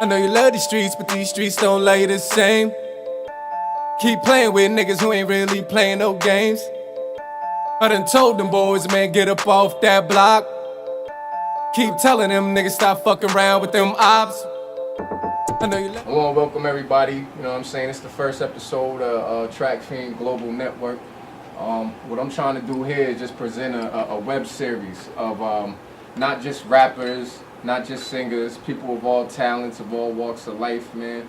I know you love these streets, but these streets don't love you the same. Keep playing with niggas who ain't really playing no games. I done told them boys, man, get up off that block. Keep telling them niggas stop fucking around with them ops. I know you love. I want to welcome everybody. You know what I'm saying? It's the first episode of Trackfeen Global Network. What I'm trying to do here is just present a web series of not just rappers, not just singers, people of all talents, of all walks of life, man.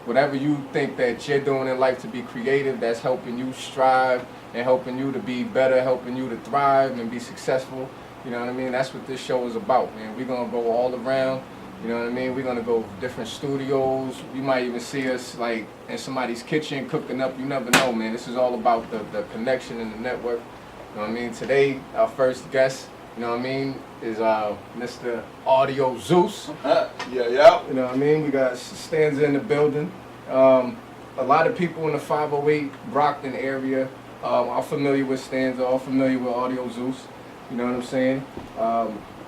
Whatever you think that you're doing in life to be creative, that's helping you strive and helping you to be better, helping you to thrive and be successful. You know what I mean? That's what this show is about, man. We're going to go all around. You know what I mean? We're going to go different studios. You might even see us like in somebody's kitchen cooking up. You never know, man. This is all about the connection and the network. You know what I mean? Today, our first guest, you know what I mean, is Mr. Audio Zeus. Yeah. You know what I mean? We got Stanza in the building. A lot of people in the 508 Brockton area are familiar with Stanza, are familiar with Audio Zeus. You know what I'm saying?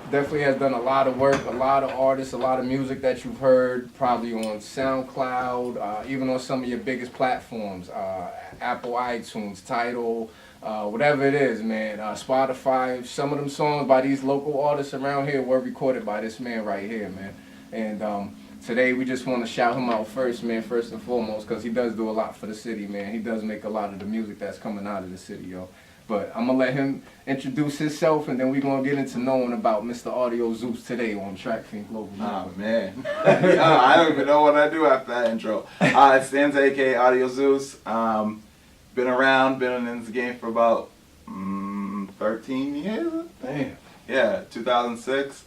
Definitely has done a lot of work, a lot of artists, a lot of music that you've heard, probably on SoundCloud, even on some of your biggest platforms, Apple iTunes, Tidal, whatever it is, man, Spotify. Some of them songs by these local artists around here were recorded by this man right here, man. And today we just want to shout him out first, man, first and foremost, because he does do a lot for the city, man. He does make a lot of the music that's coming out of the city, yo. But I'm going to let him introduce himself, and then we're going to get into knowing about Mr. Audio Zeus today on Trackfeen Global. Oh, man. I don't even know what I do after that intro. It's Stanza, a.k.a. Audio Zeus. Been around, been in this game for about 13 years. Damn. Yeah, 2006.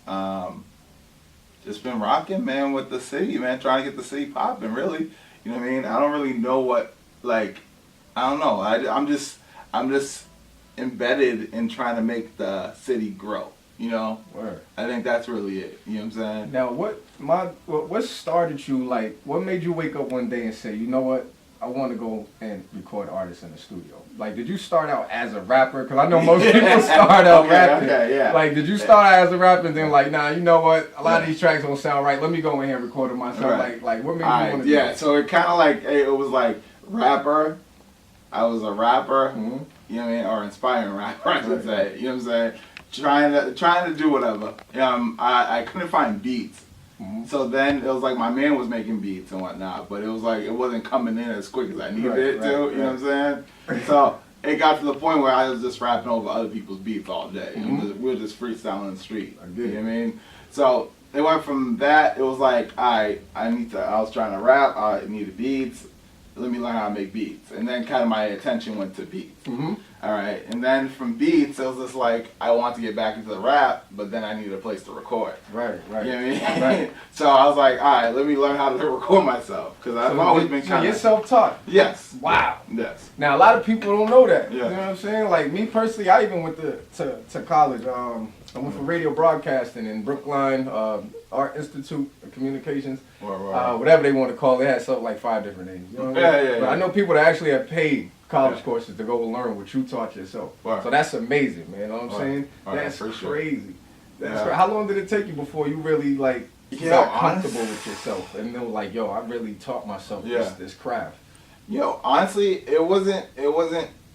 Just been rocking, man, with the city, man, trying to get the city popping, really. You know what I mean? I don't really know what, like, I don't know. I'm just embedded in trying to make the city grow, you know? Word. I think that's really it, you know what I'm saying? Now, what started you, like, what made you wake up one day and say, you know what, I want to go and record artists in the studio? Like, did you start out as a rapper? Because I know most people start out rapping. Okay, yeah. Like, did you start out as a rapper and then, like, nah, you know what, a lot of these tracks don't sound right, let me go in here and record them myself. Right. Like, what made you want to do that? So it kind of like, it was like rapper. I was a rapper. Mm-hmm. You know what I mean, or inspiring rapper, I should say. You know what I'm saying? Trying to do whatever. I couldn't find beats, so then it was like my man was making beats and whatnot, but it was like it wasn't coming in as quick as I needed it to. You know what I'm saying? So it got to the point where I was just rapping over other people's beats all day. We were just freestyling in the street. You know what I mean? So it went from that. It was like I was trying to rap. I needed beats. Let me learn how to make beats. And then kind of my attention went to beats. All right. And then from beats, it was just like, I want to get back into the rap, but then I needed a place to record. Right. You know what I mean? Right. So I was like, all right, let me learn how to record myself. Because I've always been kind of... you're self-taught? Yes. Wow. Yes. Now, a lot of people don't know that. Yeah. You know what I'm saying? Like, me personally, I even went to college. I went for radio broadcasting in Brookline, Art Institute of Communications, whatever they want to call it. It had something like 5 different names. You know what I mean? Yeah. But I know people that actually have paid college courses to go learn what you taught yourself. So that's amazing, man. You know what I'm saying? That's crazy. How long did it take you before you really, like, felt comfortable with yourself and know, like, yo, I really taught myself this craft? Yo, honestly, it wasn't,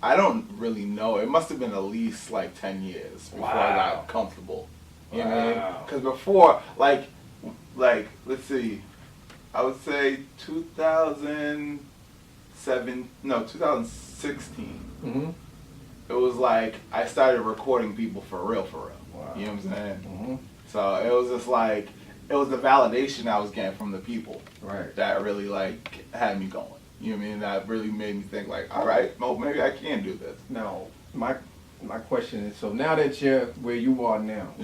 I don't really know. It must have been at least like 10 years before I got comfortable. You know what I mean? Because before, like, let's see, I would say 2016. It was like I started recording people for real. Wow. You know what I'm saying? So it was just like, it was the validation I was getting from the people that really like had me going. You know what I mean? That really made me think like, all right, well, maybe I can do this. Now, my question is, so now that you're where you are now,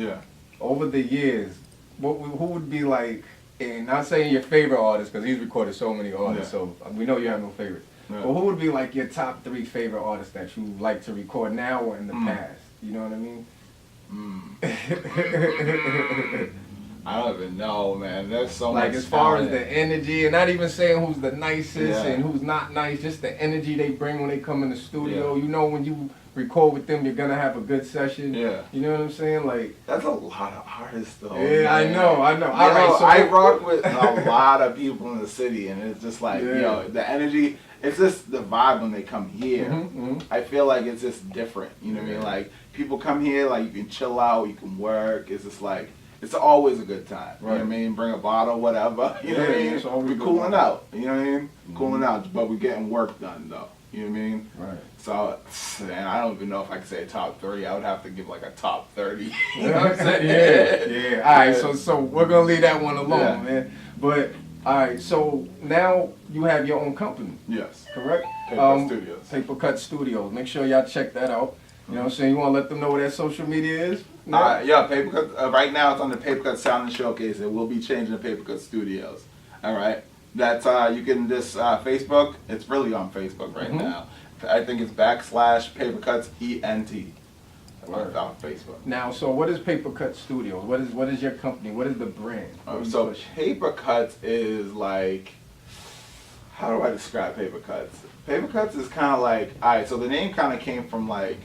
over the years, who would be like, and not saying your favorite artist, because he's recorded so many artists, so we know you have no favorites, but who would be like your top 3 favorite artists that you like to record now or in the past? You know what I mean? I don't even know, man. There's so much Like as far as talent. the energy, and not even saying who's the nicest Yeah. and who's not nice, just the energy they bring when they come in the studio. Yeah. You know, when you record with them, you're gonna have a good session. Yeah. You know what I'm saying? Like, That's a lot of artists, though. yeah, I man. know. Yo, All right, so I rock with a lot of people in the city, and it's just like, Yeah. the energy. It's just the vibe when they come here. Mhm. I feel like it's just different. You know what I mean? Like people come here, like you can chill out, you can work. It's just like it's always a good time. You know what I Right. mean? Bring a bottle, whatever. You know what I Yeah, mean? it's always We're good cooling vibe. out. You know what I mean? Cooling out, but we're getting work done though. You know what I mean? Right. So, and I don't even know if I could say top 3. I would have to give like a top 30. You know what I'm saying? Yeah. All right, so we're gonna leave that one alone, Yeah. man. But all right, so now you have your own company, Yes. correct? Paper Studios. Paper Cut Studios. Make sure y'all check that out. You know what I'm saying? You want to let them know where that social media is? Yeah, Paper Cut. Right now it's on the Paper Cut Sound and Showcase. It will be changing to Paper Cut Studios. All right. That's you can just Facebook. It's really on Facebook right now. I think it's /Paper Cuts ENT. Word. On Facebook. Now, so what is Paper Cut Studios? What is your company? What is the brand? What do you So push? Paper Cuts is like, how do I describe Paper Cuts? Paper Cuts is kind of like, all right. So the name kind of came from like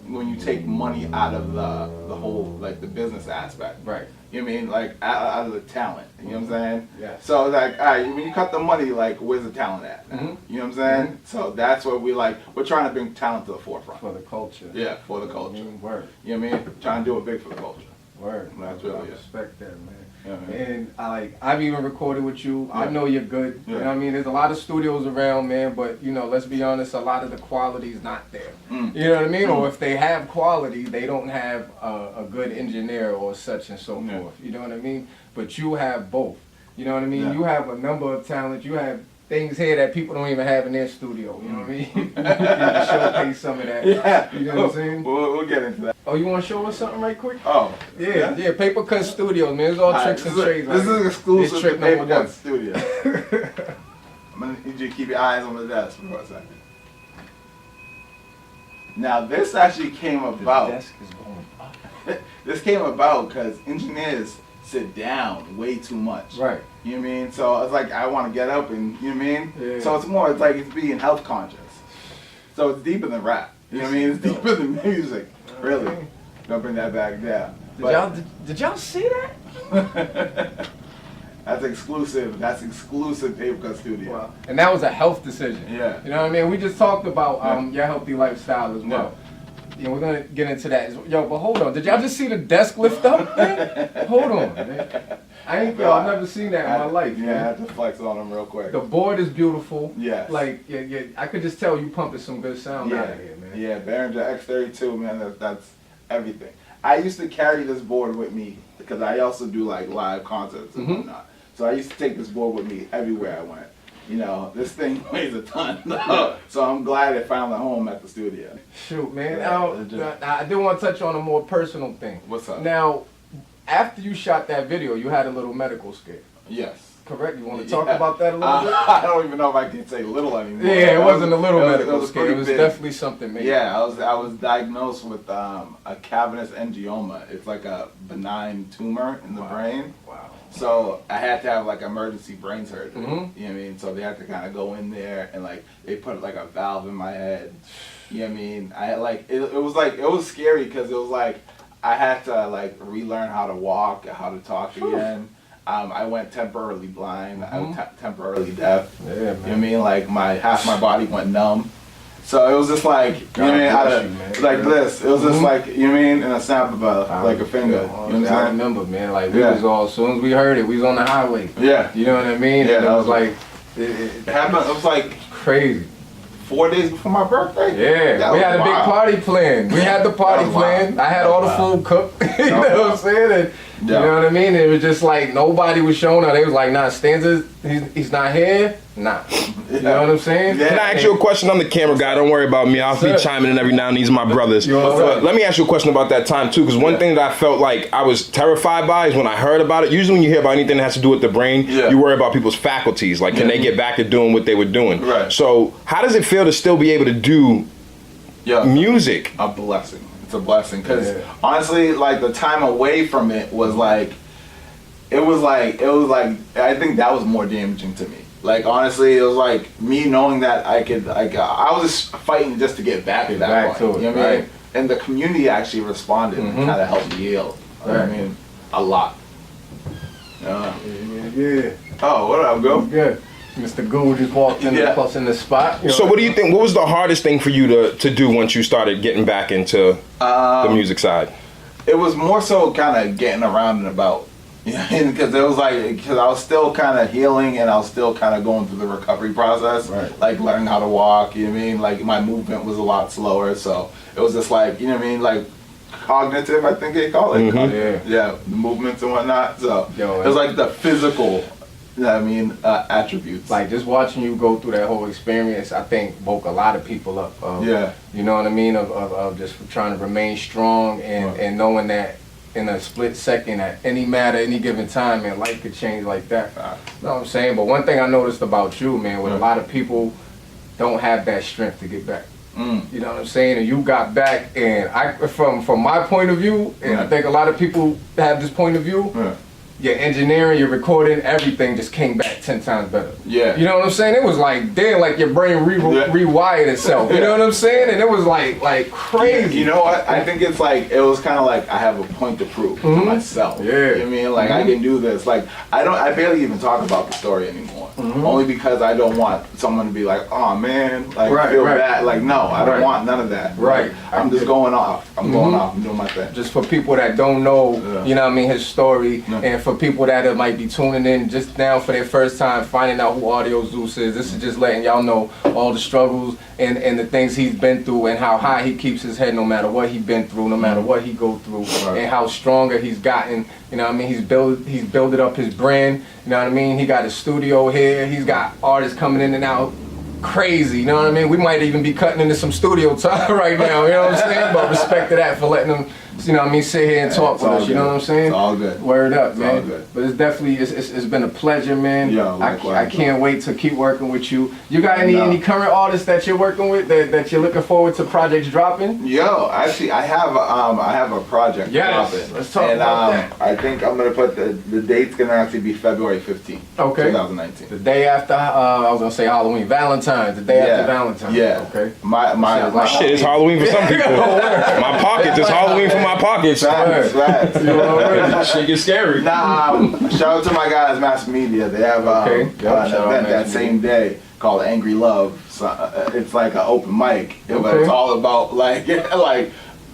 when you take money out of the whole like the business aspect. Right. You know what I mean? Like out of the talent. You know what I'm saying? Yes. So like, all right, when you cut the money, like where's the talent at? Mhm. You know what I'm saying? So that's what we like. We're trying to bring talent to the forefront. For the culture. Yeah, for the culture. Word. You know what I mean? Trying to do it big for the culture. Word. That's I really it. respect that, man. Yeah, man. And I've even recorded with you. I Yeah. know you're good. You Yeah. know what I mean? There's a lot of studios around, man, but you know, let's be honest, a lot of the quality is not there. Mm. You know what I mean? Or if they have quality, they don't have a good engineer or such and so Yeah. forth. You know what I mean? But you have both. You know what I mean? Yeah. You have a number of talent. You have things here that people don't even have in their studio. You know what I mean? You can showcase some of that. Yeah. You know what I'm saying? We'll get into that. Oh, you want to show us something right quick? Oh. Yeah, Paper Cut Studios, man. It's all All right, tricks and trades. This is exclusive trick to Paper number Cut one. Studio. I'm gonna need you to keep your eyes on the desk for a second. Now this actually came The about. desk is going up. This came about because engineers sit down way too much. Right. You know what I mean? So it's like I want to get up and you know what I mean? Yeah. So it's like it's being health conscious. So it's deeper than rap. You know what I mean? It's deeper than music. Really. Okay. Don't bring that back down. Did y'all see that? That's exclusive. That's exclusive Paper Cut Studio. Wow. And that was a health decision. Yeah. You know what I mean? We just talked about your healthy lifestyle as well. Yeah, we're gonna get into that. Yo, but hold on. Did y'all just see the desk lift up, man? Hold on, man. I've never seen that in my life, Yeah, I man. had to flex on them real quick. The board is beautiful. Yes. Like, yeah, I could just tell you pumping some good sound out of here, man. Yeah, Behringer X32, man, that's everything. I used to carry this board with me because I also do like live concerts and whatnot. So I used to take this board with me everywhere I went. You know, this thing weighs a ton, so I'm glad it found a home at the studio. Shoot, man. Yeah, I do want to touch on a more personal thing. What's up? Now, after you shot that video, you had a little medical scare, Yes. correct? You want to talk about that a little bit? I don't even know if I can say little anymore. Yeah, it wasn't a little medical was scare. It pretty was big. definitely something major. Yeah, I was diagnosed with a cavernous angioma. It's like a benign tumor in the brain. Wow. So I had to have like emergency brain surgery. Mhm. You know what I mean? So they had to kind of go in there and like they put like a valve in my head. You know what I mean? I had like it was scary because it was like I had to like relearn how to walk, how to talk again. I went temporarily blind. I went temporarily deaf. Yeah, You know what I man. mean? Like half my body went numb. So it was just like, you know what I mean? God bless Out you, of, man. like this. It was just like, you know what I mean? In a snap of like a finger. You know what I'm I saying? remember, man. Like we Yeah. was all, as soon as we heard it, we was on the highway. Yeah. You know what I mean? Yeah, And it that was was- like It happened, it was like crazy. 4 days before my birthday. Yeah, That we was had a big wild. party planned. We had the party That was wild. planned. I had That all the was food cooked. You know was what I'm wild. saying? And, Yeah. You know what I mean? It was just like nobody was showing up. They was like, nah, Stanza, he's not here. Nah. You know what I'm saying? Yeah. Can I ask you a question? I'm the camera guy. Don't worry about me. I'll Sir. be chiming in every now and then. These are my brothers. You all right? But let me ask you a question about that time too, because one thing that I felt like I was terrified by is when I heard about it. Usually, when you hear about anything that has to do with the brain, Yeah. you worry about people's faculties. Like, can they get back to doing what they were doing? Right. So, how does it feel to still be able to do Yeah. music? A blessing. It's a blessing because Yeah. honestly, like the time away from it was like, it was like I think that was more damaging to me. Like honestly, it was like me knowing that I was just fighting just to get back at that point. You know what I mean? And the community actually responded and kind of helped me heal. You know what I mean? A lot. Yeah. Oh, what up, go? Good. Mr. Gould just walked in the spot. You know, so what do you think, what was the hardest thing for you to do once you started getting back into the music side? It was more so kind of getting around and about. Yeah, because it was because I was still kind of healing and I was still kind of going through the recovery process, like learning how to walk, you know what I mean? Like my movement was a lot slower, so it was just like, you know what I mean, like cognitive, I think they call it. Yeah, the movements and whatnot. So it was like the physical, you know what I mean, attributes. Like just watching you go through that whole experience, I think woke a lot of people up. You know what I mean? Of just trying to remain strong and knowing that in a split second at any matter, any given time, man, life could change like that. You know what I'm saying? But one thing I noticed about you, man, with a lot of people don't have that strength to get back. You know what I'm saying? And you got back, and from my point of view, and I think a lot of people have this point of view, your engineering, your recording, everything just came back 10 times better. Yeah. You know what I'm saying? It was like, damn, like your brain rewired itself. You know what I'm saying? And it was like crazy. You know what? I think it's like, it was kind of like I have a point to prove to myself. You know what I mean? Like I can do this. Like I barely even talk about the story anymore. Only because I don't want someone to be like, oh man, like feel bad. Like no, I don't want none of that. Like, I'm just going off. I'm going off. I'm doing my thing. Just for people that don't know, you know what I mean, his story, and for people that might be tuning in just now for their first time, finding out who Audio Zeus is, this is just letting y'all know all the struggles and the things he's been through and how high he keeps his head no matter what he's been through, no matter what he go through, and how stronger he's gotten. You know what I mean? He's builded up his brand. You know what I mean? He got his studio here. He's got artists coming in and out crazy. You know what I mean? We might even be cutting into some studio time right now. You know what I'm saying? But respect to that for letting them, you know what I mean, sit here and talk with us. You know what I'm saying? It's all good. Word up, man. All good. But it's definitely it's been a pleasure, man. Yeah, I can't wait to keep working with you. You got any current artists that you're working with that you're looking forward to projects dropping? Yo, actually, I have a project dropping. Let's talk about that. I think I'm gonna put the date's gonna actually be February 15th, 2019. The day after I was gonna say Halloween, Valentine's. The day after Valentine's. Yeah. Okay. My shit is Halloween for some people. My pockets is Halloween for my pockets. Shit gets scary. Shout out to my guys, Mass Media. They have an event that same day called Angry Love. So, it's like an open mic, but it's all about like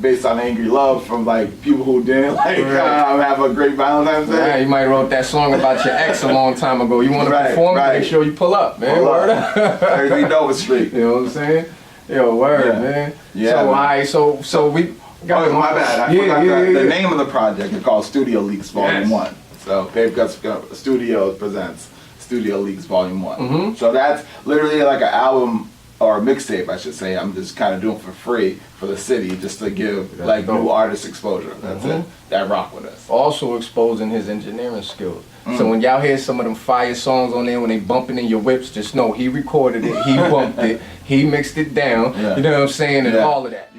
based on angry love from like people who didn't have a great Valentine's Day. Yeah, you might wrote that song about your ex a long time ago. You want to perform? Make sure you pull up, man. Word up. Everything Nova Street. You know what I'm saying? Yo, word, man. Yeah. So alright, so we. My bad. I forgot the name of the project. It's called Studio Leaks Volume 1. So Babe Guts Studios presents Studio Leaks Volume 1. So that's literally like an album or a mixtape, I should say. I'm just kind of doing for free for the city just to give like new artists exposure. That's it. That rock with us. Also exposing his engineering skills. So when y'all hear some of them fire songs on there when they bumping in your whips, just know he recorded it, he bumped it, he mixed it down. You know what I'm saying, and all of that.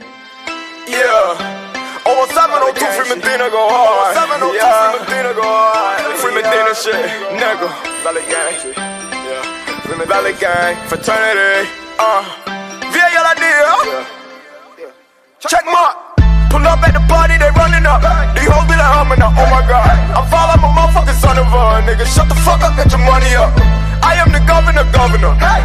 Over 702 free Medina go hard. 702 free Medina go hard. Free Medina shit, nigga. Valley gang. Valley gang, fraternity. Vieja la dia. Check mark. Pull up at the party, they running up. These hoes be like humming up, oh my god. I'm falling, I'm a motherfucking son of a nigga. Shut the fuck up, get your money up. I am the governor.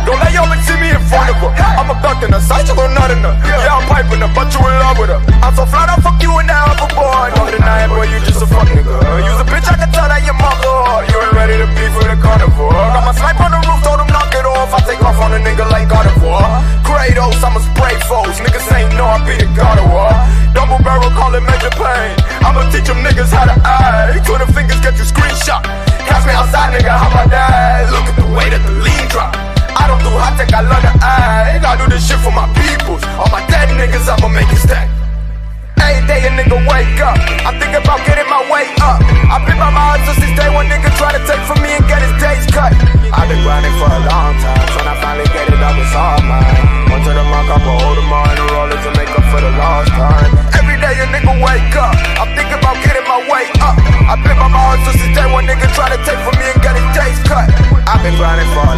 Don't let y'all see me in front of her. I'm a duck in her, sight you gon' nut in her. Yeah, I'm piping her, but you in love with her. I'm so flat, I'll fuck you in that upper boy. No denying, boy, you just a fuck nigga. You's a bitch, I can tell that your mother. You ain't ready to be for the carnivore. Got my snipe on the roof, told him knock it off. I take off on a nigga like carnivore. Kratos, I'ma spray foes. Niggas ain't know I be the god of war. Double barrel, call it major pain. I'ma teach them niggas how to eye. 2 fingers get you screenshot. Catch me outside, nigga, how my dad. Look at the way that the lean drop. I don't do hot tech, I love the eye. I do this shit for my peoples. All my dead niggas, I'ma make it stack. Every day a nigga wake up, I think about getting my weight up. I've been by my odds since day one nigga try to take from me and get it.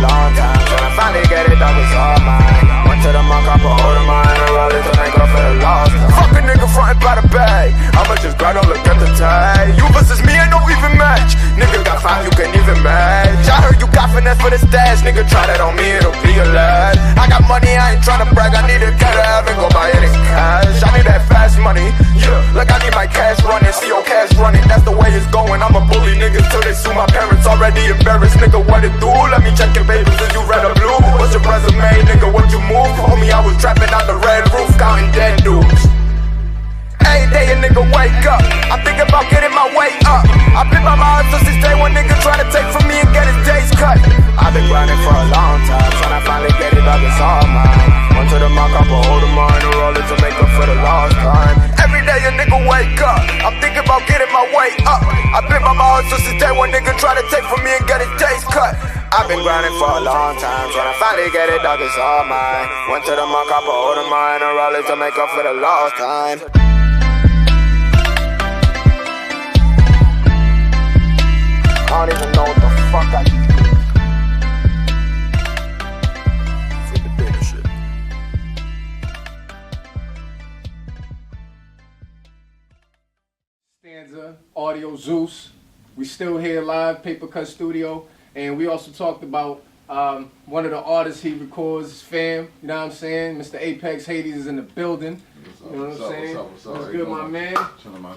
long time. When I finally get it, dog, it's all mine. Went to the mark, I put hold of mine, and roll it to make up for the lost time. Fuck a nigga frontin' by the bag. I'ma just grind, don't look at the tag. You versus me, ain't no even match. Nigga got 5, you can't even match. I heard you got finesse for the stash. Nigga try that on me, it'll be a lad. I got money, I ain't tryna brag. I need a cat, I haven't go buy any cash. I need that fast money, yeah. Like I need my cash running, see your cash running. That's the way it's going. I'm a bully niggas till they sue my parents. Already embarrassed, nigga, what it do? Let me check your papers if you red or blue. What's your resume, nigga, what you move? Homie, I was trapping out the red roof, counting dead dudes. Every day a nigga wake up, I think about getting my weight up. I've been by my hustle since day one, nigga trying to take from me and get his days cut. I've been grinding for a long time, trying to finally get it up, it's all mine. Went to the mark, I put hold of mine, and roll it to make up for the lost time. Every day a nigga wake up, I'm thinking about getting my weight up. I've been by my hustle since day one, nigga trying to take from me and get his days cut. I've been grinding for a long time, trying to finally get it, dog, it's all mine. Went to the mark, I put hold of mine, and roll it to make up for the lost time. I don't even know what the fuck I keep doing. Flip the data shit. Stanza, Audio Zeus. We still here live, Paper Cut Studio. And we also talked about one of the artists he records, his fam. You know what I'm saying? Mr. Apex Hades is in the building. You know what I'm saying? What's good, my man?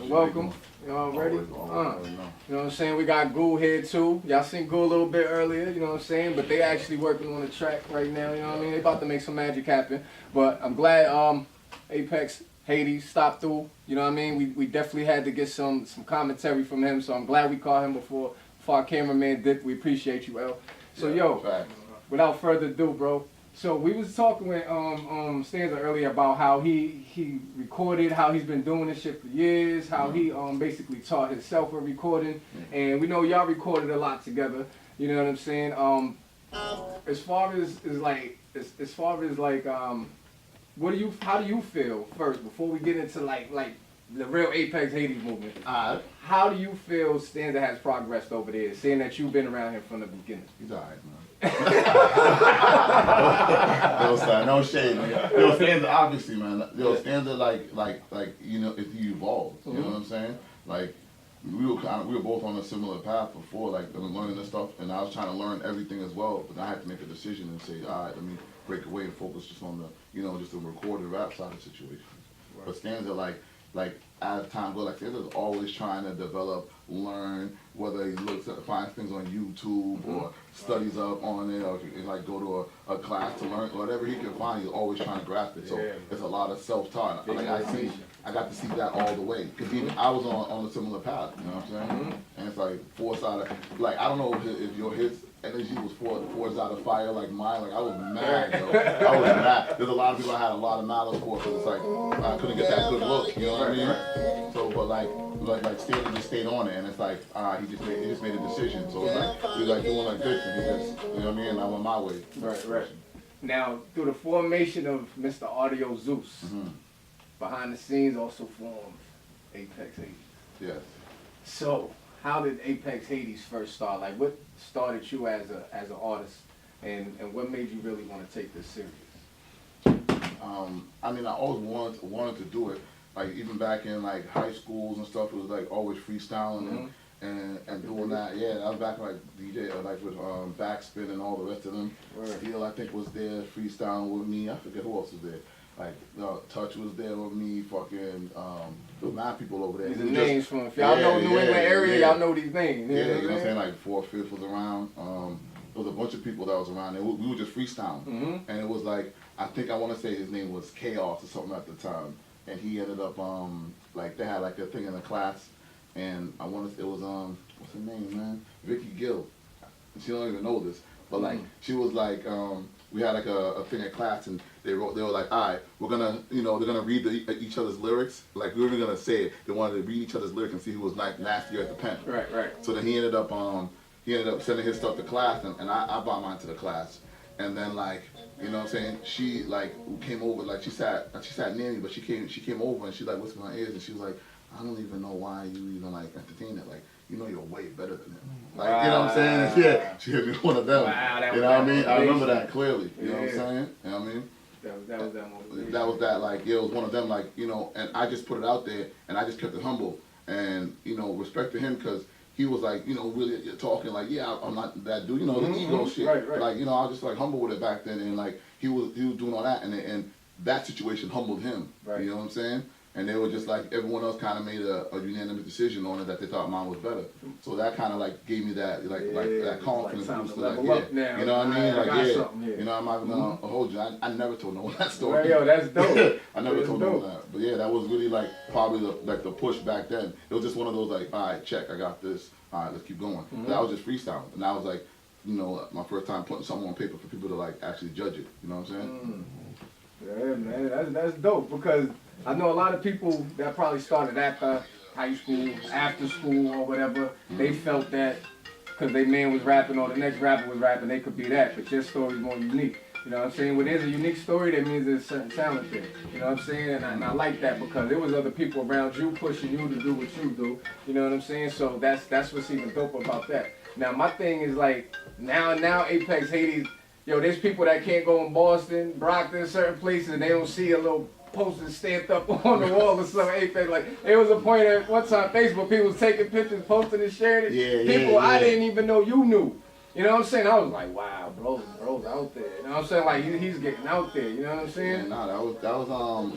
Welcome. You all ready? You know what I'm saying? We got Ghoul here too. Y'all seen Ghoul a little bit earlier, you know what I'm saying? But they actually working on the track right now, you know what I mean? They about to make some magic happen. But I'm glad Apex Hades stopped through, you know what I mean? We definitely had to get some commentary from him, so I'm glad we called him before our cameraman did. We appreciate you, L. So yo, without further ado, bro. So we was talking with Stanza earlier about how he recorded, how he's been doing this shit for years, how he basically taught himself with recording, and we know y'all recorded a lot together. You know what I'm saying? As far as how do you feel first before we get into like the real Apex Hades movement? How do you feel Stanza has progressed over there, seeing that you've been around here from the beginning? He's alright, man. No shade, man. Yo, Stanza, obviously, man. Yo, Stanza, like, you know, if you evolve, you know what I'm saying? Like, we were both on a similar path before, like, learning this stuff, and I was trying to learn everything as well, but I had to make a decision and say, all right, let me break away and focus just on the, you know, just the recorded rap side of the situation. Right. But Stanza, like as time goes, like Stanza's always trying to develop, learn, whether he finds things on YouTube or studies up on it, or like go to a class to learn, whatever he can find, he's always trying to grasp it. So it's a lot of self-taught. Like I got to see that all the way, because even I was on a similar path, you know what I'm saying? And it's like force out of, like, I don't know if your hits energy was forged out of fire like mine. Like, I was mad, yo. I was mad. There's a lot of people I had a lot of malice for, because it's like I couldn't get that good look, you know what I mean? So, but like Stanley just stayed on it, and it's like he just made a decision. So it's like he was like doing like this, and he just, you know what I mean? And I went my way. Right. Now, through the formation of Mr. Audio Zeus, behind the scenes also formed Apex Hades. Yes. So, how did Apex Hades first start? Like, what started you as an artist, and what made you really want to take this serious? I mean, I always wanted to do it. Like, even back in like high schools and stuff, it was like always freestyling and doing that. Yeah, I was back like DJ, like with Backspin and all the rest of them. Steel, I think, was there freestyling with me. I forget who else was there. Like, Touch was there with me. Fucking, there were 9 people over there. These are names from, if y'all know New England area, y'all know these names. You know what I'm saying? Like 4/5 was around. There was a bunch of people that was around, and we were just freestyling. And it was like, I think I want to say his name was Chaos or something at the time. And he ended up, like, they had like a thing in the class, and I want to say it was, what's her name, man? Vicky Gill. She don't even know this, but like, she was like, we had like a thing in class, and they were like, all right, we're gonna, you know, they're gonna read each other's lyrics. Like, we were even gonna say it. They wanted to read each other's lyrics and see who was like nastier at the pen. Right. So then he ended up sending his stuff to class, and I brought mine to the class. And then, like, you know what I'm saying, she like came over, like she sat near me, but she came over and she like whispered in my ears, and she was like, I don't even know why you even like entertain it. Like, you know you're way better than him. Like, you know what I'm saying? Yeah, she hit me one of them. Wow, you know what I mean? I remember that clearly. You know what I'm Yeah. saying? You know what I mean? That was that motivation. That was that, like, it was one of them, like, you know, and I just put it out there, and I just kept it humble, and, you know, respect to him, because he was, like, you know, really talking, like, yeah, I'm not that dude, you know, the ego shit. Right. Like, you know, I was just, like, humble with it back then, and, like, he was doing all that, and that situation humbled him. Right. You know what I'm saying? And they were just like, everyone else kind of made a unanimous decision on it that they thought mine was better. So that kind of like gave me that, like that confidence like boost. time to Like, level up yeah, now. you know what I mean? I Like, got yeah, something here. you know, I'm not gonna hold you. I never told no one that story. Well, yo, that's dope. I never That's told no dope. one that. But yeah, that was really like probably the push back then. It was just one of those like, all right, check, I got this. All right, let's keep going. But I was just freestyling, and I was like, you know, my first time putting something on paper for people to like actually judge it. You know what I'm saying? Yeah, man, that's dope, because I know a lot of people that probably started after high school, after school or whatever, they felt that because their man was rapping or the next rapper was rapping, they could be that, but your story's more unique. You know what I'm saying? When there's a unique story, that means there's a certain talent there. You know what I'm saying? And I like that, because there was other people around you pushing you to do what you do. You know what I'm saying? So that's what's even dope about that. Now my thing is like, now Apex Hades, yo, there's people that can't go in Boston, Brockton, certain places, and they don't see a little poster stamped up on the wall or something. Apex, like, there was a point at one time, Facebook, people was taking pictures, posting and sharing it. Yeah, people yeah. I didn't even know you knew. You know what I'm saying? I was like, wow, bro's out there. You know what I'm saying? Like, he's getting out there. You know what I'm saying? Yeah, nah, that was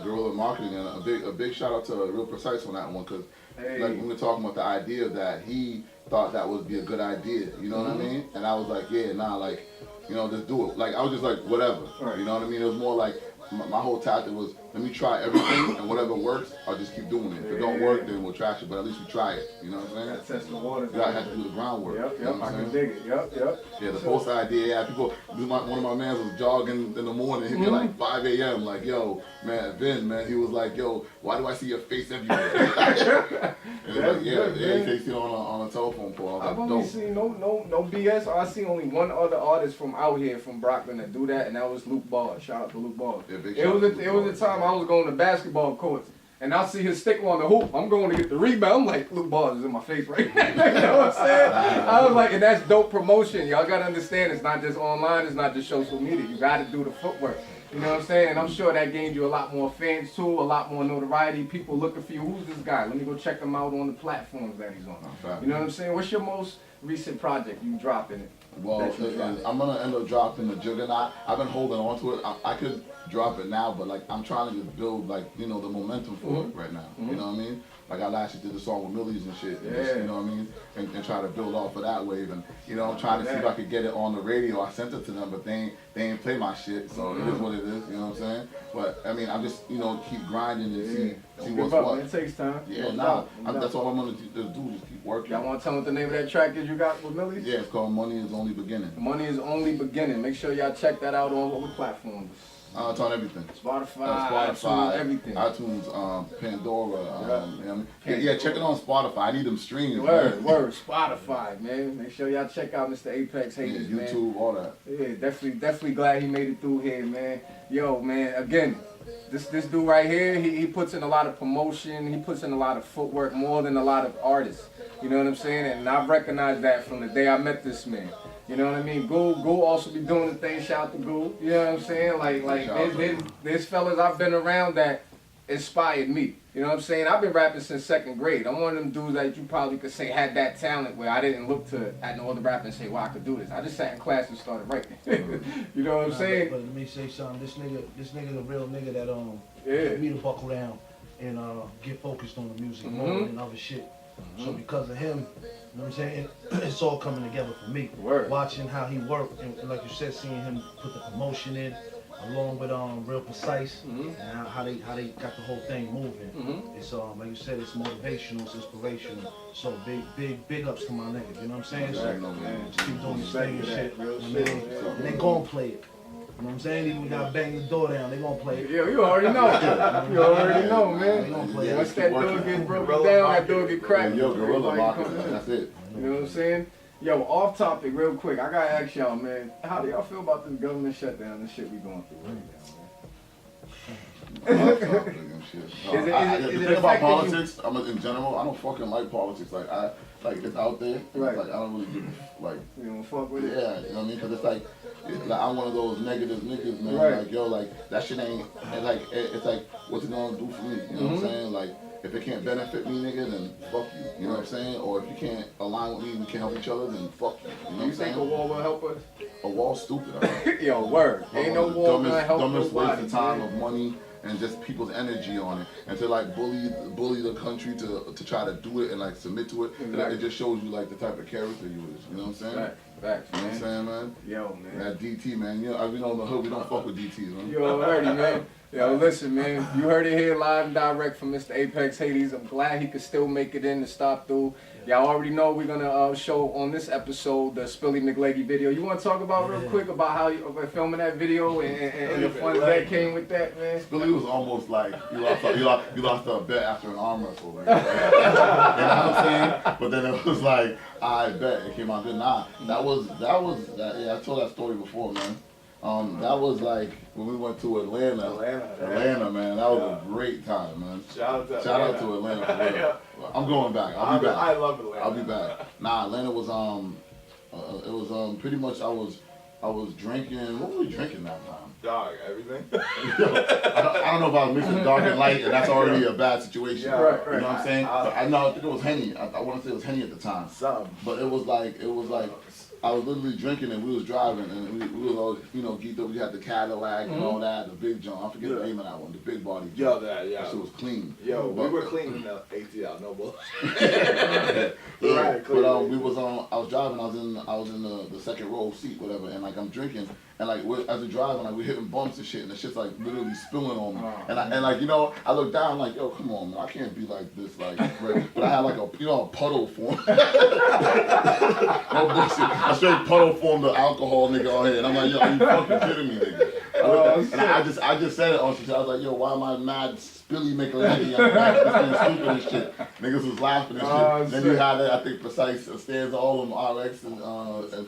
guerrilla marketing, and a big shout out to Real Precise on that one, because Hey. like we were talking about the idea that he thought that would be a good idea. You know what I mean? And I was like, yeah, nah, like, you know, just do it. Like, I was just like, whatever. Right. You know what I mean? It was more like my whole tactic was, let me try everything, and whatever works, I'll just keep doing it. If it don't work, then we'll trash it. But at least we try it. You know what I'm saying? Gotta test the waters. You gotta have to do the groundwork. Yep, You know what I I'm can saying? dig it. Yep. Yeah, the post idea, yeah, people, one of my mans was jogging in the morning, hit me at like 5 a.m., like, yo, man, Vin, man, he was like, yo, why do I see your face everywhere? And it was like, good, he man. takes you on a telephone call. I I've was only like, dope. seen no BS. I seen only one other artist from out here from Brockton that do that, and that was Luke Ball. Shout out to Luke Ball. Yeah, big It shout was out to a Luke Ball. time I was going to basketball courts, and I see his stick on the hoop. I'm going to get the rebound. I'm like, Luke Ball is in my face right now. You know what I'm saying? I was like, and that's dope promotion. Y'all gotta understand, it's not just online, it's not just social media. You gotta do the footwork. You know what I'm saying? And I'm sure that gained you a lot more fans too, a lot more notoriety. People looking for you. Who's this guy? Let me go check him out on the platforms that he's on. You know what I'm saying? What's your most recent project you dropping it? Well, that you dropped? I'm gonna end up dropping the Juggernaut. I've been holding on to it. I could drop it now, but like I'm trying to just build like, you know, the momentum for it right now. You know what I mean? Like I last year did the song with Millies and shit. And just, you know what I mean? And try to build off of that wave. And you know, I'm trying to see if I could get it on the radio. I sent it to them, but they ain't play my shit. So it is what it is. You know what I'm saying? But I mean, I'm just, you know, keep grinding and see Don't what's give up, what. man. It takes time. Yeah, No nah. doubt, no doubt. That's all I'm gonna do. Just keep working. Y'all want to tell me what the name of that track is you got with Millies? Yeah, it's called Money Is Only Beginning. Money is only beginning. Make sure y'all check that out on what platforms? It's on everything. Spotify, Spotify, iTunes, everything. iTunes, Pandora. You know, yeah, check it on Spotify. I need them streams. Word, Spotify, man. Make sure y'all check out Mr. Apex Yeah, Hades, man. YouTube, all that. Yeah, definitely glad he made it through here, man. Yo, man, again, this dude right here, he puts in a lot of promotion, he puts in a lot of footwork, more than a lot of artists. You know what I'm saying? And I've recognized that from the day I met this man. You know what I mean? Go also be doing the thing. Shout out to Go. You know what I'm saying? Like there's fellas I've been around that inspired me. You know what I'm saying? I've been rapping since 2nd grade. I'm one of them dudes that you probably could say had that talent where I didn't look at no other rapper and say, well, I could do this. I just sat in class and started writing. You know what I'm saying? But let me say something. This nigga a real nigga that Yeah. me to buckle down and get focused on the music more than other shit. So because of him, you know what I'm saying, it's all coming together for me. Word. Watching how he worked and like you said, seeing him put the promotion in, along with Real Precise, and how they got the whole thing moving. It's like you said, it's motivational, it's inspirational. So big ups to my niggas. You know what I'm saying? So, man. just keep doing this thing and shit. Real You know shit, what I mean? man. And they gon' play it. You know what I'm saying? Even we gotta bang the door down, they gon' play it. Yeah, you already know. You already know, man. They gon' play Once it. that door gets broken down, that door get cracked. Yo, Gorilla everybody Market, comes in. that's it. You know what I'm saying? Yo, off topic, real quick. I gotta ask y'all, man. How do y'all feel about this government shutdown and shit we going through right now, man? Shit. Is it The thing about affecting you? politics, in general, I don't fucking like politics. Like like it's out there. And Right. It's like I don't really give like. You don't fuck with it. Yeah, you know what I mean? Because it's like I'm one of those negative niggas, man. Right. Like yo, like that shit ain't. And like it's like what's it gonna do for me? You know what I'm saying? Like if it can't benefit me, nigga, then fuck you. You know what I'm saying? Or if you can't align with me, we can't help each other, then fuck you. You know what I'm You think a saying? wall will help us? A wall's stupid. I Yo, word. Ain't no wall gonna help dumbest waste nobody. of time man. of money and just people's energy on it, and to like bully the country to try to do it and like submit to it. Exactly. It just shows you like the type of character you is. You know what I'm saying? Facts, You know what I'm man. saying, man? Yo, man. That DT, man. You know, we know in the hood we don't fuck with DTs, man. You already, man. Yo, listen, man. You heard it here live and direct from Mr. Apex Hades. I'm glad he could still make it in to stop through. Y'all already know we're gonna show on this episode the Spilly McLeggy video. You want to talk about real quick about how you filming that video and the fun that came with that, man? Billy was almost like you lost a bet after an arm wrestle, like, you know what I'm saying? But then it was like, I bet it came out good. Nah, that was that. Yeah, I told that story before, man. That was like when we went to Atlanta, man. That was a great time, man. Shout out to Atlanta for real. I'm going back. I'll be back. I love Atlanta. I'll be back. Nah, Atlanta was it was pretty much I was drinking. What were we drinking that time? Dog, everything. I don't know if I was mixing dark and light, and that's already a bad situation. Yeah, right. You know what I'm saying? But I know I think it was Henny. I want to say it was Henny at the time. Some. But it was like I was literally drinking and we was driving and we was all geeked up. We had the Cadillac and all that, the big John. I forget the name of that one, the big body. Yo, John. that, yeah. That shit was clean. Yo, we But- were cleaning the ATL, no bullshit. Yeah, Right, but we was I was driving. I was in the second row seat, whatever, and like I'm drinking, and like as we're driving, like we're hitting bumps and shit, and the shit's like literally spilling on me. And like I look down, like yo, come on, man, I can't be like this, like. Right? But I had like a puddle form. No bullshit. A straight puddle form of alcohol, nigga, on here, and I'm like, yo, are you fucking kidding me, nigga? I just said it on shit. I was like, yo, why am I mad? Spilly McLeggy, I'm mad, stupid and shit. Niggas was laughing and shit. Then you had I think Precise stands all of them RX and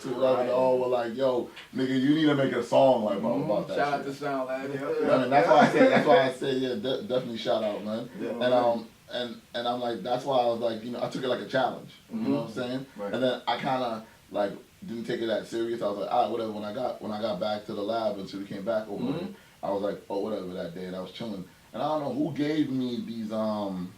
two others, they all were like, yo, nigga, you need to make a song like about that. Shout out shit. to Sound Lad. I mean, that's why I say, yeah, definitely shout out, man. And I'm like, that's why I was like, I took it like a challenge. You know what I'm saying? Right. And then I kind of like didn't take it that serious. I was like, all right, whatever. When I got back to the lab until we came back over, I was like, oh, whatever that day, and I was chilling. And I don't know who gave me these 90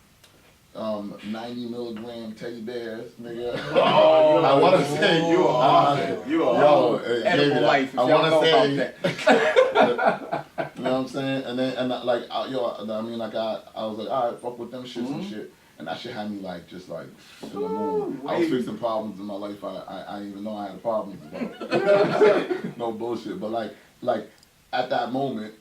milligram teddy bears, nigga. Oh, I want to say you are. Yo, Edible life, if I y'all want know to say. about that. You know what I'm saying? And then I was like, all right, fuck with them shits and shit. And that shit had me like just like in the mood. I was fixing problems in my life. I didn't even know I had problems about. No bullshit. But like at that moment,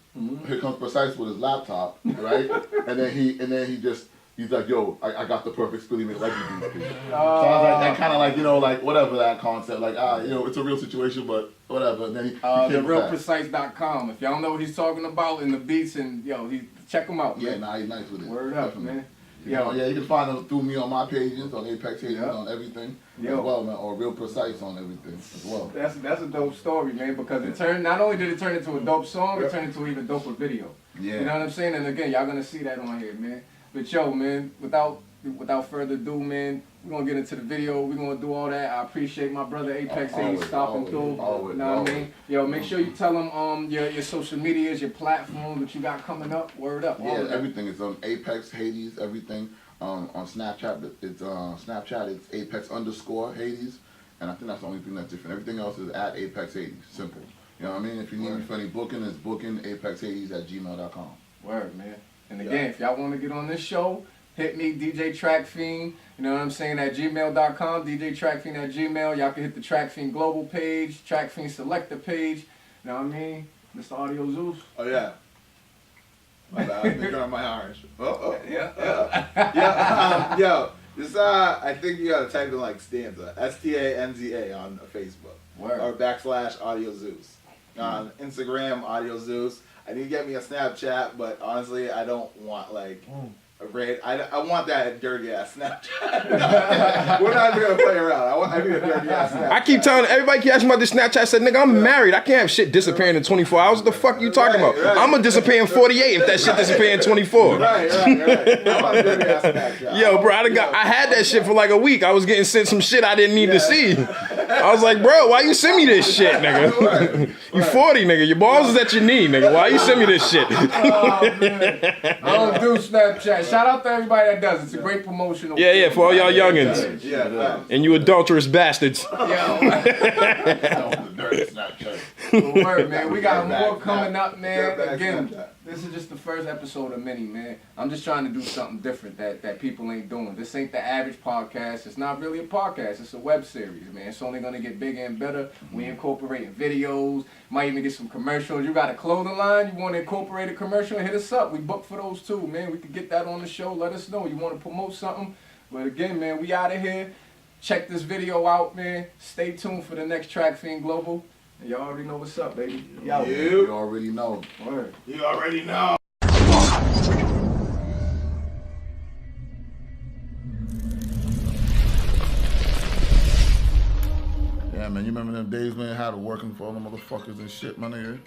here comes Precise with his laptop, right? and then he's like, yo, I got the perfect Spilly McLeggy beat. So I was like, that kind of like, whatever that concept, like, it's a real situation, but whatever. And then he came back. TheRealPrecise.com. If y'all don't know what he's talking about in the beats, and check him out, man. Yeah, nah, he's nice with it. Word up, Definitely. man. Yeah, you can find them through me on my pages, on Apex Hades, on everything as Yo. well, man, or Real Precise on everything as well. That's a dope story, man, because not only did it turn into a dope song, it turned into an even doper video. Yeah. You know what I'm saying? And again, y'all gonna see that on here, man. But yo, man, without further ado, man, we're gonna get into the video. We're gonna do all that. I appreciate my brother Apex Hades stopping through. Always, you know what I mean? Yo, make sure you tell them your social medias, your platform, what you got coming up. Word up. all Yeah, of that. everything is on Apex Hades, everything. On Snapchat, it's Apex_Hades, and I think that's the only thing that's different. Everything else is at Apex Hades. Simple. You know what I mean? If you need me for any booking, it's booking apexhades@gmail.com. Word, man. And again, if y'all want to get on this show, hit me, DJ Trackfeen, you know what I'm saying, at gmail.com, DJ Trackfeen at Gmail. Y'all can hit the Trackfeen Global page, Trackfeen Selector page, you know what I mean? Mr. Audio Zeus. Oh, yeah. My bad. I'm thinking on my orange. Yeah. Yo, this I think you gotta type in like Stanza, STANZA on Facebook. Word. Or / Audio Zeus. On Instagram, Audio Zeus. I need to get me a Snapchat, but honestly, I don't want like Red. I want that dirty ass Snapchat. We're not even gonna play around. I need a dirty ass Snapchat. I keep telling everybody keep asking about this Snapchat. I said, nigga, I'm married. I can't have shit disappearing in 24 hours. What the fuck you talking about? Right. I'm gonna disappear in 48 if that shit disappear in 24. Right. I want a dirty ass Snapchat. Yo, bro, I had that shit for like a week. I was getting sent some shit I didn't need to see. I was like, bro, why you send me this shit, nigga? You 40, nigga. Your balls is at your knee, nigga. Why you send me this shit? Oh, man. I don't do Snapchat. Shout out to everybody that does. It's a great promotional. Yeah, for all y'all youngins. Yeah. And you adulterous bastards. Yo. Dirty Snapchat. Word, man. We got more coming up, man. Dirtbag Again, Snapchat. this is just the first episode of many, man. I'm just trying to do something different that people ain't doing. This ain't the average podcast. It's not really a podcast. It's a web series, man. It's only gonna get bigger and better. We incorporating videos. Might even get some commercials. You got a clothing line? You want to incorporate a commercial? Hit us up. We book for those too, man. We could get that on the show. Let us know. You want to promote something? But again, man, we out of here. Check this video out, man. Stay tuned for the next Trackfeen Global. And y'all already know what's up, baby. You already know. Word. You already know. Yeah, man, you remember them days, man, how to working for all the motherfuckers and shit, my nigga?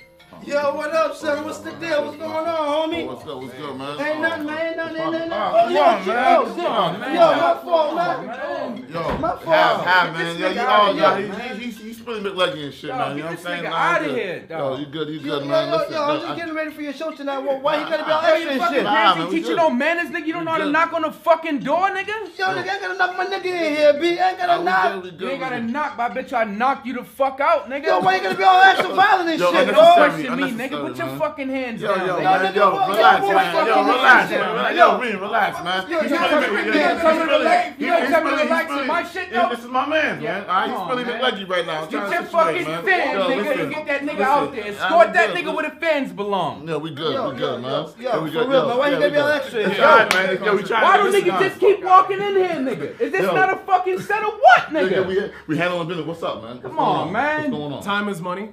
Yo, what up, son? What's the deal? What's going on, homie? What's good, man? Ain't nothing, man. Ain't nothing. Come on, man. Yo, my fault, man. Yo, My fault. have, man. Yo, he's spilling McLeggy and shit, man. You know what I'm saying? Out of here, dog. Yo, you good, man. Listen, Yo, I'm just getting ready for your show tonight. Well, why you gotta be all extra and shit? Nah, man, we Teach you good. no manners, nigga. You don't know how to knock on the fucking door, nigga. Yo, nigga, I ain't gotta knock my nigga in here, B. I ain't gotta knock. You ain't gotta knock, but I bet you I knock you the fuck out, nigga. Yo, why you gotta be all extra violent and Yo, shit, unnecessary. dog? Question me, nigga. Put your man. fucking hands Yo, down. yo, nigga. man, yo, relax, man. Yo, relax, man. Yo, Reed, relax, man. Yo, You don't tell me to relax. You don't tell me to relax in my shit, though. This is my man, man. He's Come on, spilling man. McLeggy right now. I'm Get trying your to fucking situate, man. fans, Yo, nigga, listen. and get that nigga Listen. out there. I'm Escort that good. nigga where the fans belong. Yeah, we good, man. Yo, Yeah, we for good. real, man. Why you gotta be all extra in here? Alright, man. Yo, we trying Why to do get this niggas done. just keep walking in here, nigga? Is this Yo. not a fucking set of what, Nigga, nigga? we handling business. What's up, man? Come on, man. What's going on? Time is money.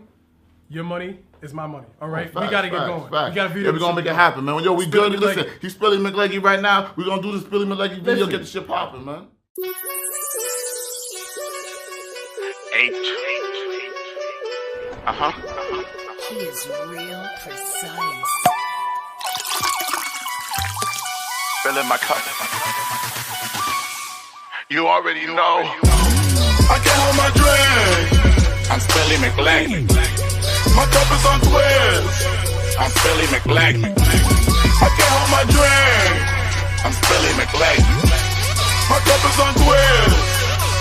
Your money is my money. All right, Facts, we gotta get facts, going. facts. We gotta Yeah, we're gonna make it happen, man. Yo, we Spilling good. Listen, McLeggy. he's spilling McLeggy right now. We're gonna do the spilling McLeggy video, Listen. get the shit popping, man. He is real precise. Filling my cup. You already know. I can't hold my drink. I'm spilling McLaggy. My cup is on twist. I'm spilling McLaggy. I can't hold my drink. I'm spilling McLaggy. My cup is on twist.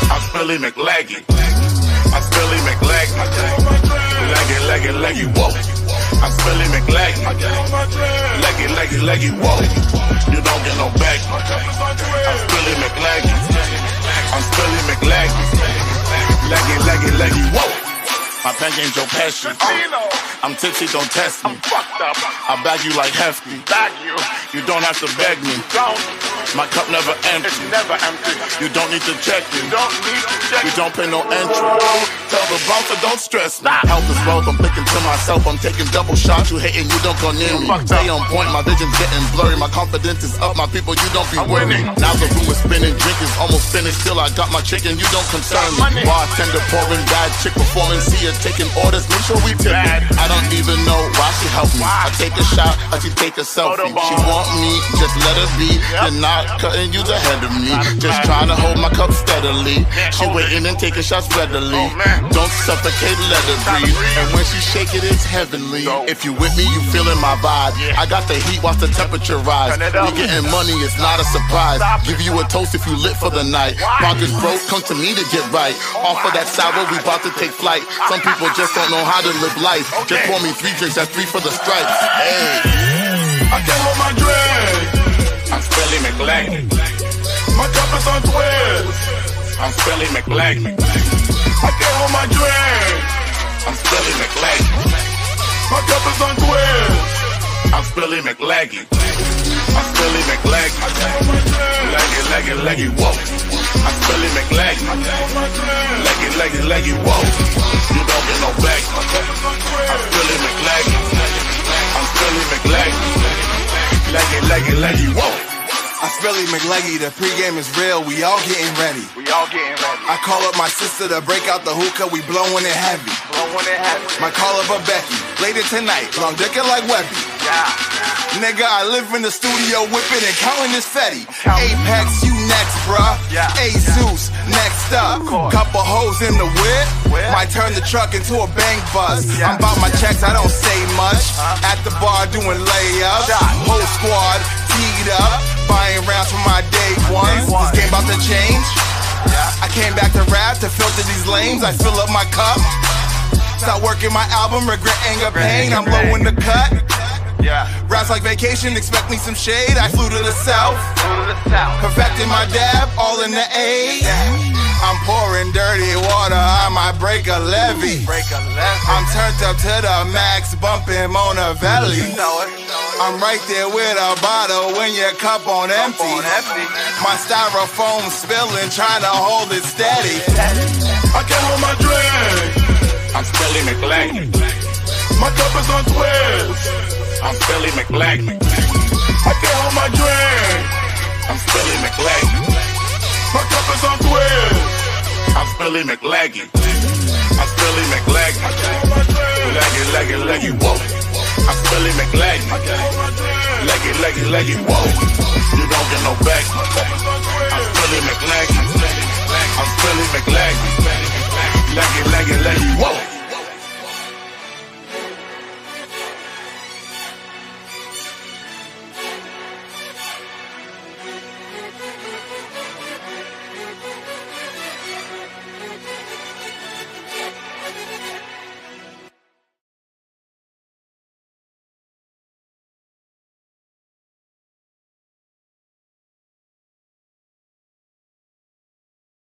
I'm spilling McLaggy. I'm spilling McLaggy. Leggy, whoa. I'm spilling McLaggy. Leggy, whoa. You don't get no back. I'm spilling McLaggy. I'm spilling McLaggy. Leggy, whoa. My pen game's Joe Pesci. I'm tipsy, don't test me. I'm fucked up. I bag you like hefty. Bag you. You don't have to beg me. Don't. My cup never empty. It's never empty. You don't need to check me. You don't need to check. You don't pay no entry. Tell the bouncer don't stress me. Health is wealth. I'm thinking to myself. I'm taking double shots. You hating, you don't go near me. Stay on point. My vision's getting blurry. My confidence is up. My people, you don't be winning. Now the room is spinning. Drink is almost finished. Still I got my chicken. You don't concern me. Bartender pouring bad chick performing. See her taking orders. Make sure we tip it. I don't even know why she helped me. I take a shot, or she take a selfie. She want me, just let her be. You're not cutting you the head of me. Just trying to hold my cup steadily. She waiting and taking shots readily. Don't suffocate, let her breathe. And when she shake it, it's heavenly. If you with me, you feeling my vibe. I got the heat, watch the temperature rise. We getting money, it's not a surprise. Give you a toast if you lit for the night. Pockets broke, come to me to get right. Off of that sour, we about to take flight. Some people just don't know how to live life. Just pour me 3 drinks, that's 3 for the stripes. Hey, I can't hold my drink. I'm spilling McLaggy. My cup is on twist. I'm spilling McLaggy. I can't hold my drink. I'm spilling McLaggy. My cup is on twist. I'm spilling McLaggy. I'm spilling McLaggy. Leggy, whoa. I'm spilling McLaggy. Leggy, whoa. You don't get no back. I'm spilling McLaggy. I'm spilling McLaggy. Leggy, whoa. Spilly McLeggy, the pregame is real, we all getting ready. I call up my sister to break out the hookah, we blowing it heavy. Might call up a Becky, later tonight, long dicker like Webby. Nigga, I live in the studio whipping and counting this fetty. Apex, you next, bruh. Asus, next up. Couple hoes in the whip, might turn the truck into a bank bus. I'm about my checks, I don't say much. At the bar doing layups. Whole squad teed up, buying rounds for my day ones. This game about to change. I came back to rap to filter these lanes. I fill up my cup. Start working my album, regret, anger, pain. I'm low in the cut. Raps like vacation, expect me some shade. I flew to the south, perfecting my dab, all in the A. I'm pouring dirty water, I might break a levee. I'm turned up to the max, bumping Monavelli. I'm right there with a bottle when your cup on empty. My styrofoam spilling, trying to hold it steady. I can't hold my drink. I'm Spilly McLaggy. My cup is on 12. I'm Spilly McLaggy. I can't hold my drink. I'm Spilly McLaggy. My cup is on 12. I'm Spilly McLaggy. I'm Spilly McLaggy. Leggy, whoa. I'm Spilly McLaggy. Leggy, whoa. You don't get no back. I'm Spilly McLaggy.